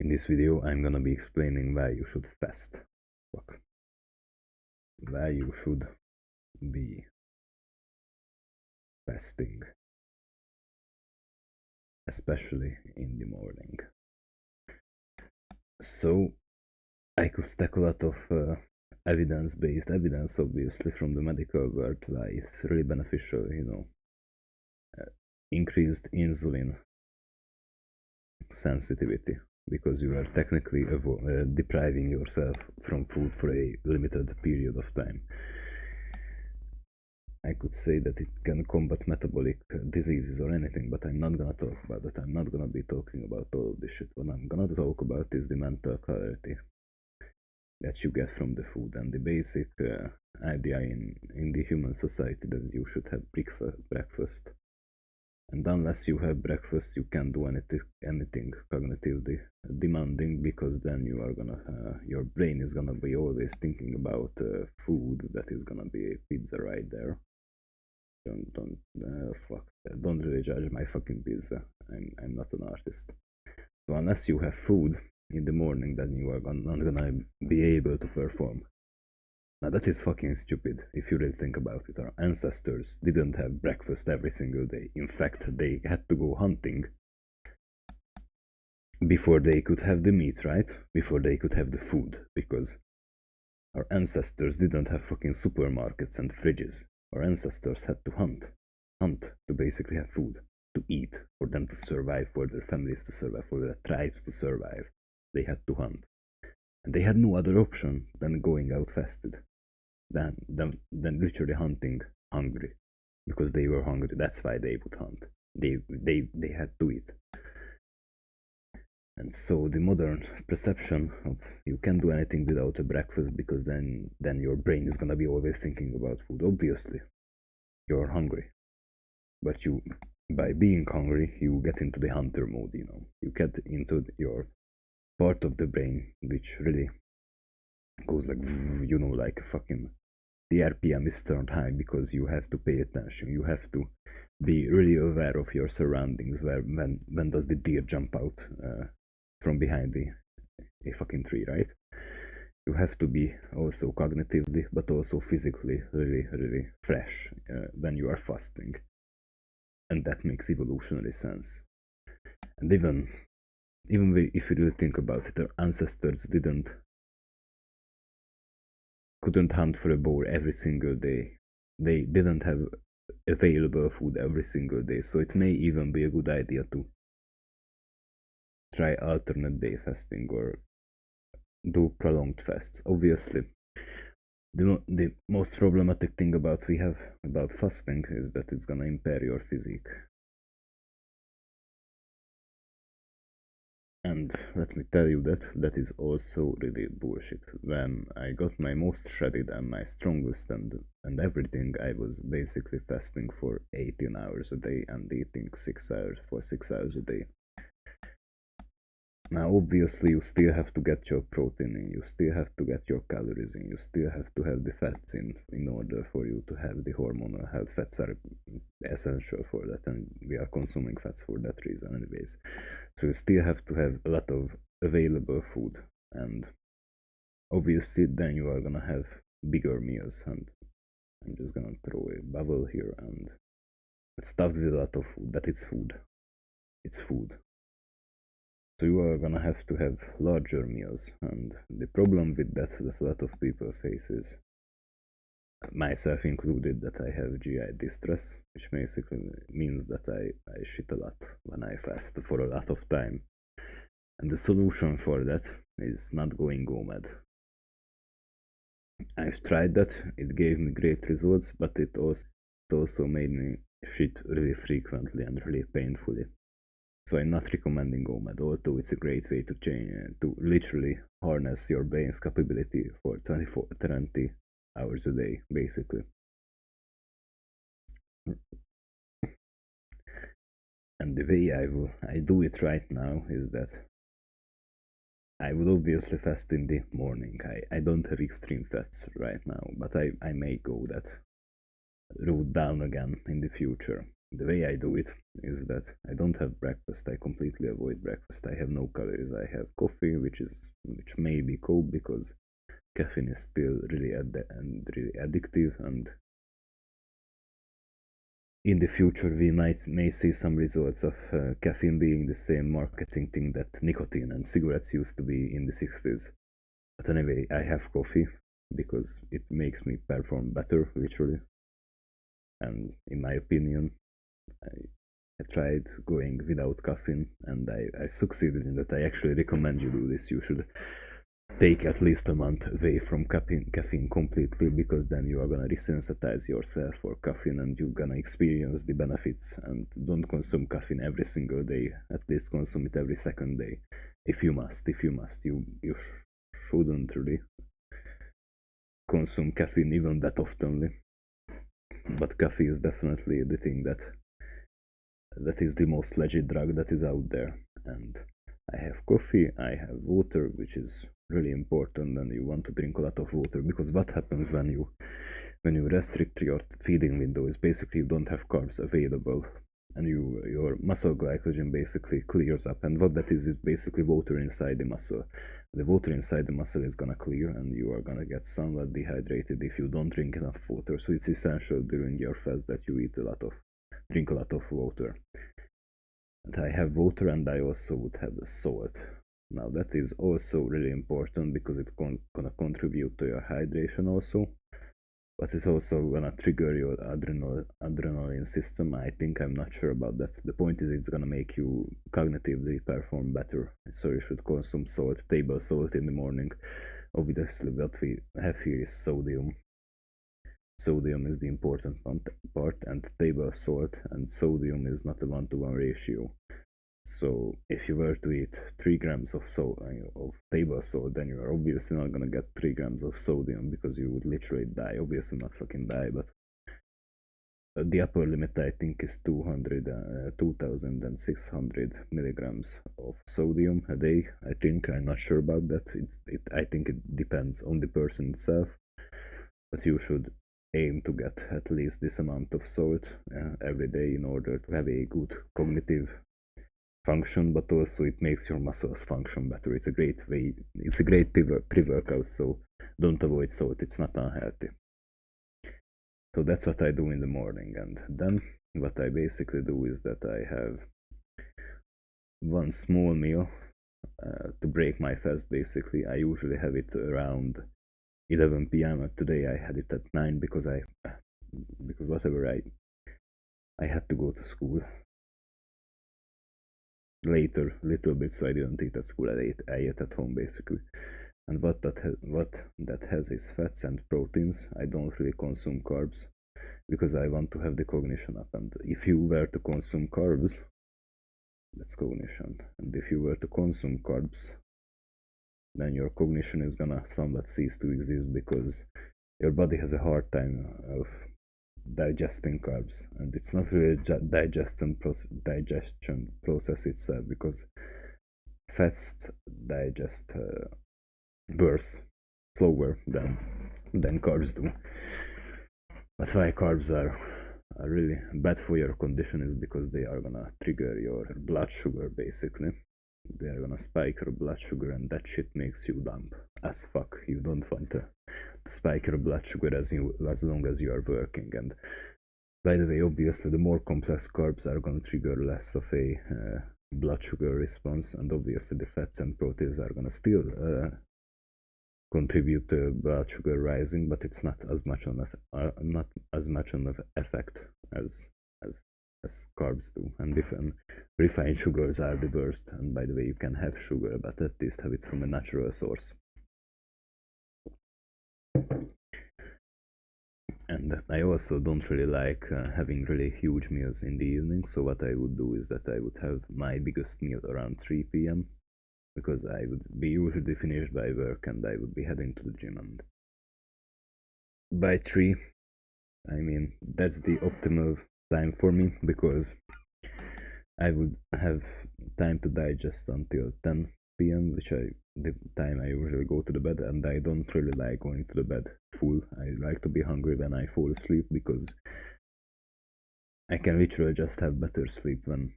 In this video, I'm gonna be explaining why you should fast. Fuck. Why you should be fasting, especially in the morning. So, I could stack a lot of evidence-based evidence, obviously, from the medical world, why it's really beneficial, increased insulin sensitivity, because you are technically depriving yourself from food for a limited period of time. I could say that it can combat metabolic diseases or anything, but I'm not gonna talk about that. I'm not gonna be talking about all of this shit. What I'm gonna talk about is the mental clarity that you get from the food, and the basic idea in the human society that you should have breakfast. And unless you have breakfast, you can't do anything cognitively demanding, because then you are gonna your brain is gonna be always thinking about food that is gonna be a pizza right there. Don't really judge my fucking pizza. I'm not an artist. So unless you have food in the morning, then you are not gonna be able to perform. Now that is fucking stupid if you really think about it. Our ancestors didn't have breakfast every single day. In fact, they had to go hunting before they could have the meat, right? Before they could have the food, because our ancestors didn't have fucking supermarkets and fridges. Our ancestors had to hunt to basically have food to eat, for them to survive, for their families to survive, for their tribes to survive. They had to hunt, and they had no other option than going out fasted, than literally hunting hungry, because they were hungry. That's why they would hunt. They had to eat. And so the modern perception of you can't do anything without a breakfast, because then your brain is gonna be always thinking about food. Obviously, you're hungry, but you, by being hungry, you get into the hunter mode. You get into your part of the brain which really goes like, like a fucking, the RPM is turned high, because you have to pay attention. You have to be really aware of your surroundings. When does the deer jump out from behind a fucking tree, right? You have to be also cognitively, but also physically really fresh when you are fasting, and that makes evolutionary sense. And even if you really think about it, our ancestors couldn't hunt for a boar every single day. They didn't have available food every single day, so it may even be a good idea to try alternate day fasting or do prolonged fasts. Obviously, the most problematic thing about fasting is that it's gonna impair your physique. And let me tell you that is also really bullshit. When I got my most shredded and my strongest and everything, I was basically fasting for 18 hours a day and eating 6 hours for 6 hours a day. Now, obviously, you still have to get your protein in, you still have to get your calories in, you still have to have the fats in order for you to have the hormonal health. Fats are essential for that, and we are consuming fats for that reason, anyways. So you still have to have a lot of available food, and obviously, then you are gonna have bigger meals. And I'm just gonna throw a bubble here, and it's stuffed with a lot of food. That it's food. It's food. So you are gonna have to have larger meals, and the problem with that a lot of people face is, myself included, that I have GI distress, which basically means that I shit a lot when I fast for a lot of time. And the solution for that is not going OMAD. I've tried that, it gave me great results, but it also made me shit really frequently and really painfully. So I'm not recommending OMAD, although it's a great way to to literally harness your brain's capability for 20 hours a day, basically. And the way I do it right now is that I would obviously fast in the morning. I don't have extreme fasts right now, but I may go that route down again in the future. the way I do it is that I don't have breakfast. I completely avoid breakfast. I have no calories. I have coffee, which may be cold because caffeine is still really really addictive, and in the future we may see some results of caffeine being the same marketing thing that nicotine and cigarettes used to be in the 60s. But anyway, I have coffee because it makes me perform better, literally. And in my opinion, I tried going without caffeine, and I succeeded in that. I actually recommend you do this. You should take at least a month away from caffeine completely, because then you are gonna resensitize yourself for caffeine and you're gonna experience the benefits. And don't consume caffeine every single day. At least consume it every second day, if you must. You shouldn't really consume caffeine even that oftenly. But coffee is definitely the thing that is the most legit drug that is out there. And I have coffee, I have water, which is really important, and you want to drink a lot of water, because what happens when you restrict your feeding window is basically you don't have carbs available, and your muscle glycogen basically clears up, and what that is basically water inside the muscle. The water inside the muscle is gonna clear, and you are gonna get somewhat dehydrated if you don't drink enough water. So it's essential during your fast that you drink a lot of water. And I have water, and I also would have the salt. Now that is also really important because it's gonna contribute to your hydration also, but it's also gonna trigger your adrenaline system. I think, I'm not sure about that. The point is it's gonna make you cognitively perform better. So you should consume salt, table salt in the morning. Obviously what we have here is sodium. Sodium is the important part, and table salt and sodium is not a 1-to-1 ratio. So if you were to eat 3 grams of table salt, then you are obviously not gonna get 3 grams of sodium, because you would literally die. Obviously not fucking die, but the upper limit I think is 2600 milligrams of sodium a day. I think, I'm not sure about that. I think it depends on the person itself, but you should aim to get at least this amount of salt every day in order to have a good cognitive function, but also it makes your muscles function better. It's a great pre-workout, so don't avoid salt. It's not unhealthy. So that's what I do in the morning, and then what I basically do is that I have one small meal to break my fast. Basically, I usually have it around 11 p.m. Today I had it at 9 because whatever, I had to go to school later little bit, so I didn't eat at school. I ate at home basically. And what that has is fats and proteins. I don't really consume carbs because I want to have the cognition up. And if you were to consume carbs, that's cognition. And if you were to consume carbs, then your cognition is gonna somewhat cease to exist, because your body has a hard time of digesting carbs, and it's not really digestion process itself, because fats digest worse, slower than carbs do. But why carbs are really bad for your condition is because they are gonna trigger your blood sugar. Basically, they are gonna spike your blood sugar, and that shit makes you dumb as fuck. You don't want to spike your blood sugar as long as you are working. And by the way, obviously the more complex carbs are gonna trigger less of a blood sugar response, and obviously the fats and proteins are gonna still contribute to blood sugar rising, but it's not as much on effect as carbs do. And refined sugars are the worst. And by the way, you can have sugar, but at least have it from a natural source. And I also don't really like having really huge meals in the evening. So what I would do is that I would have my biggest meal around 3 p.m. because I would be usually finished by work and I would be heading to the gym. And by 3, I mean that's the optimal time for me, because I would have time to digest until 10 p.m., the time I usually go to the bed, and I don't really like going to the bed full. I like to be hungry when I fall asleep, because I can literally just have better sleep when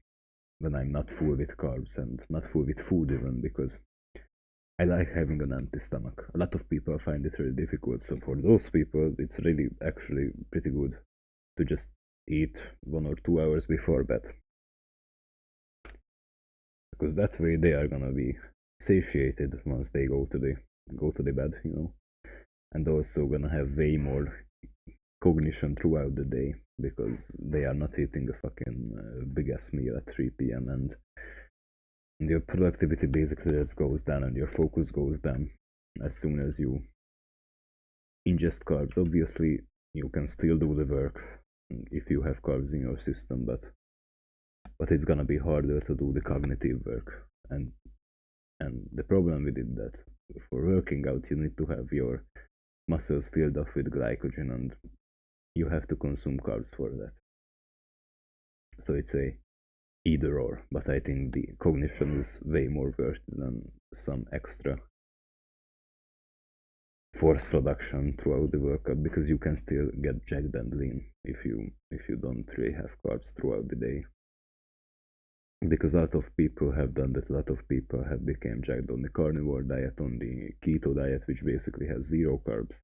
I'm not full with carbs and not full with food even, because I like having an empty stomach. A lot of people find it really difficult, so for those people it's really actually pretty good to just eat 1 or 2 hours before bed, because that way they are gonna be satiated once they go to the bed, you know, and also gonna have way more cognition throughout the day because they are not eating a fucking big ass meal at 3 p.m. and your productivity basically just goes down and your focus goes down as soon as you ingest carbs. Obviously, you can still do the work if you have carbs in your system, but it's gonna be harder to do the cognitive work. And the problem with it that for working out you need to have your muscles filled up with glycogen and you have to consume carbs for that. So it's a either or, but I think the cognition is way more worth than some extra force production throughout the workout, because you can still get jacked and lean if you don't really have carbs throughout the day. Because a lot of people have done that. A lot of people have become jacked on the carnivore diet, on the keto diet, which basically has zero carbs.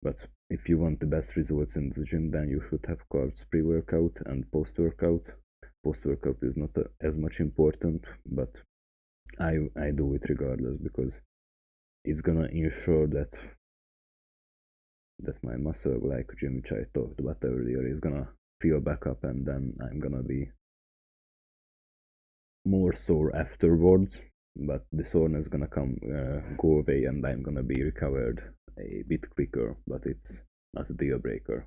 But if you want the best results in the gym, then you should have carbs pre-workout and post-workout. Post-workout is not as much important, but I do it regardless because it's gonna ensure that my muscle glycogen, which I talked about earlier, is gonna fill back up, and then I'm gonna be more sore afterwards. But the soreness gonna go away, and I'm gonna be recovered a bit quicker. But it's not a deal breaker.